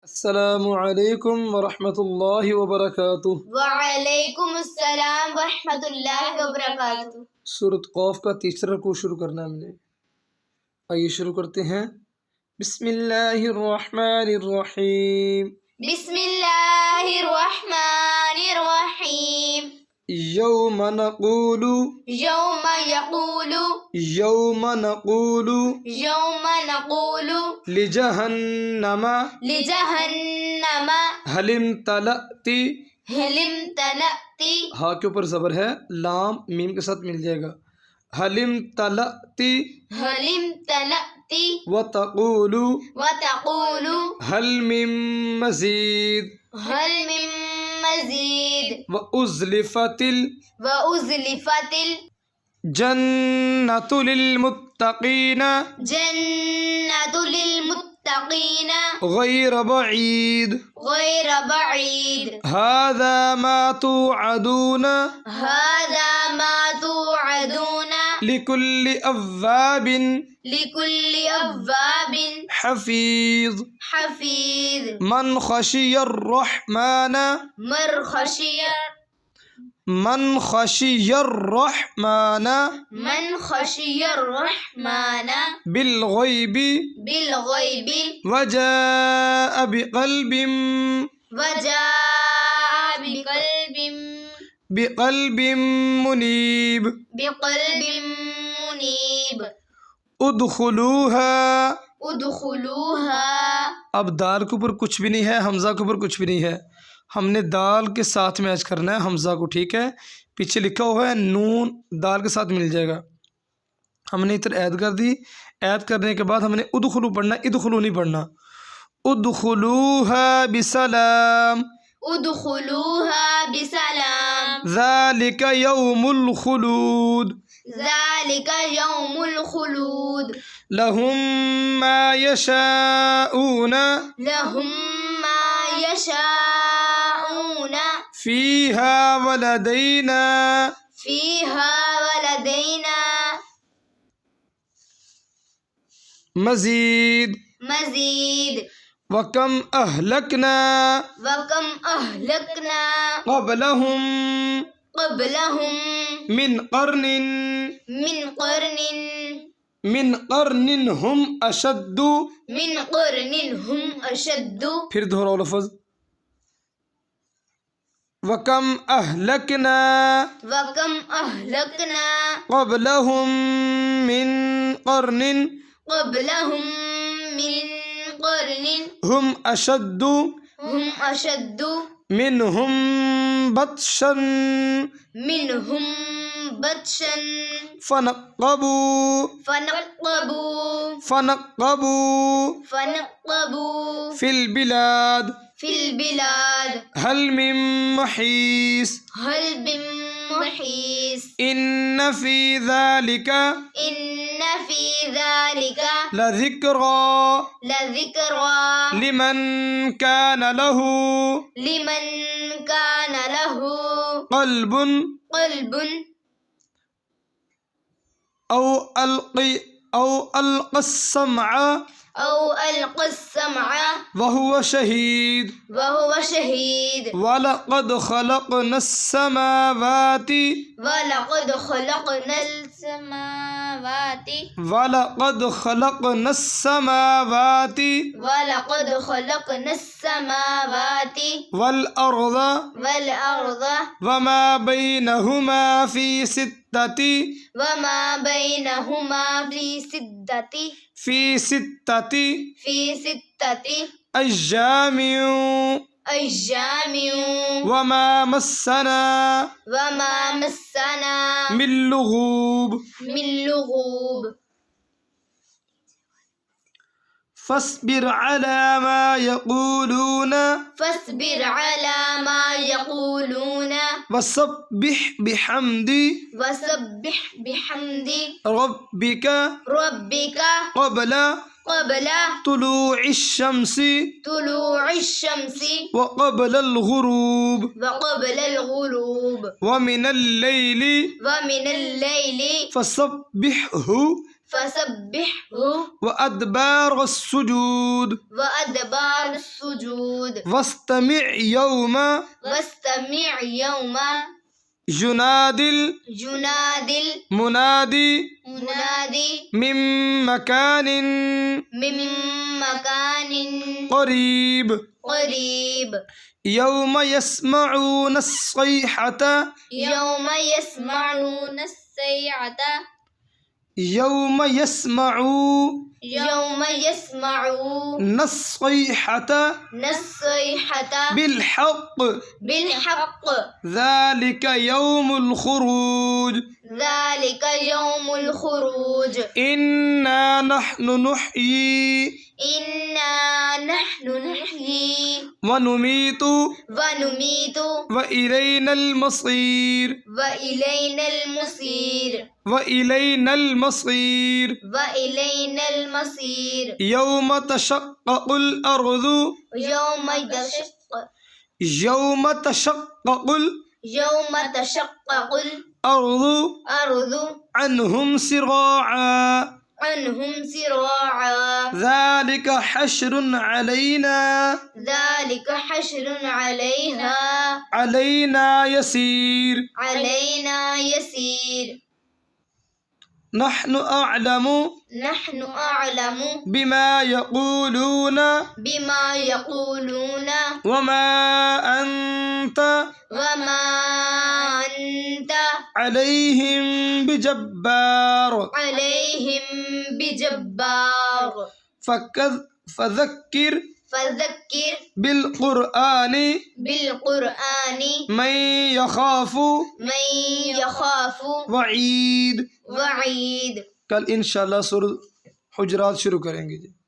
अस्सलामु अलैकुम वरहमतुल्लाहि वबरकातुह। वालेकुम अस्सलाम वरहमतुल्लाहि वबरकातुह। सूरत क़ाफ का तीसरा रुकू शुरू करना है हमने। आइए शुरू करते हैं। बिस्मिल्लाहिर्रहमानिर्रहीम। बिस्मिल्लाहिर्रहमानिर्रहीम। यौम नक़ूलु यौम यक़ूलु यौम नक़ूलु यौम नक़ूलु लिजहन्नमा लिजहन्नम हलिम तलअती। हलिम तलअती। हा के ऊपर ज़बर है, लाम मीम के साथ मिल जाएगा। हलिम तलअती हलिम तलअती व तक़ूलु व तक़ूलु हल मिन मज़ीद हल मिन मज़ीद व उज़्लिफ़तिल व उज़्लिफ़तिल जन्नतु लिलमुत्तक़ीन जन्नतु लिलमुत्तक़ीन गैर बईद गैर बईद हाज़ा मा तुअदून हाज़ा मा तुअदून लिकुल्लि अव्वाबिन लिकुल्लि अव्वाबिन हफ़ीज़ हफ़ीज़ मन खशियर रहमान मन खशियर रहमान मन खशियर रहमान बिलगैबि बिलगैबि वजाअ बिक़ल्बिन वजाअ बिक़ल्बिन मुनीब बिक़ल्बिन मुनीब उदखुलूहा। उदखुलूहा। अब दाल के ऊपर कुछ भी नहीं है, हमज़ा के ऊपर कुछ भी नहीं है। हमने दाल के साथ मैच करना है हमज़ा को, ठीक है। पीछे लिखा हुआ है नून दाल के साथ मिल जाएगा। हमने इधर ऐद कर दी। ऐद करने के बाद हमने उदखुलू पढ़ना, इदखुलू नहीं पढ़ना। उदखुलूहा बिसलाम उदखुलूहा बिसलाम ज़ालिका यौमुल खुलूद ज़ालिका यौमुल खुलूद लहुम मा यशाऊन लहुम मा यशाऊन फ़ीहा वलदैना फ़ीहा वलदैना मज़ीद मज़ीद वकम अहलकना वकम अहलकना क़ब्लहुम क़ब्लहुम मिन क़र्निन मिन क़र्निन हम अशद्दु। मिन क़र्निन हम अशद्दु। फिर दोहराओ लफ्ज़ वकम अहलकना वकम अहलकना क़ब्लहुम मिन क़र्निन क़ब्लहुम मिन क़र्निन हम अशद्दु मिनहुम बत्शन मिनहुम बत्शन फनक़्क़बू फिल बिलाद हल मिन महीस हल बिन मुहीस इन्न फ़ी ज़ालिका लज़िक्रा लिमन कान लहू क़ल्बुन औ अलक़ा अस्समअ वहुव शहीद वलक़द ख़लक़ना अस्समावाति वल अर्ज़ वमा बैनहुमा फ़ी सित्तति अय्यामिन वमा मस्सना मिन लुग़ूब फ़स्बिर अला मा यक़ूलून वसब्बिह बिहम्दि रब्बिका क़ब्ला तुलूइ शम्सी व क़ब्लल गुरूब व मिनल लैली फसब्बिहहु فسبحه وأدبار السجود وأدبار السجود واستمع يوم واستمع يوم ينادي ينادي المنادي المنادي من مكان من مكان قريب قريب يوم يسمعون الصيحة يوم يسمعون الصيحة يوم يسمعون يوم يسمعون الصيحة الصيحة بالحق بالحق ذلك يوم الخروج ذلك يوم الخروج إنا نحن نحيي إنا نحن نحيي ونميت ونميت وإلينا المصير وإلينا المصير وإلينا المصير وإلينا المصير يوم تشقق الأرض يوم تشقق يوم تشقق يوم تشقق الأرض الأرض عنهم سراعا عنهم سراعا ذلك حشر علينا ذلك حشر علينا يسير علينا يسير نحن أعلم نحن أعلم بما يقولون بما يقولون وما أنت وما أنت عليهم بجبار عليهم بجبار فذكر فذكر بالقرآن بالقرآن من يخاف وعيد वईद। कल इंशाल्लाह सूरह हुजरात शुरू करेंगे जी।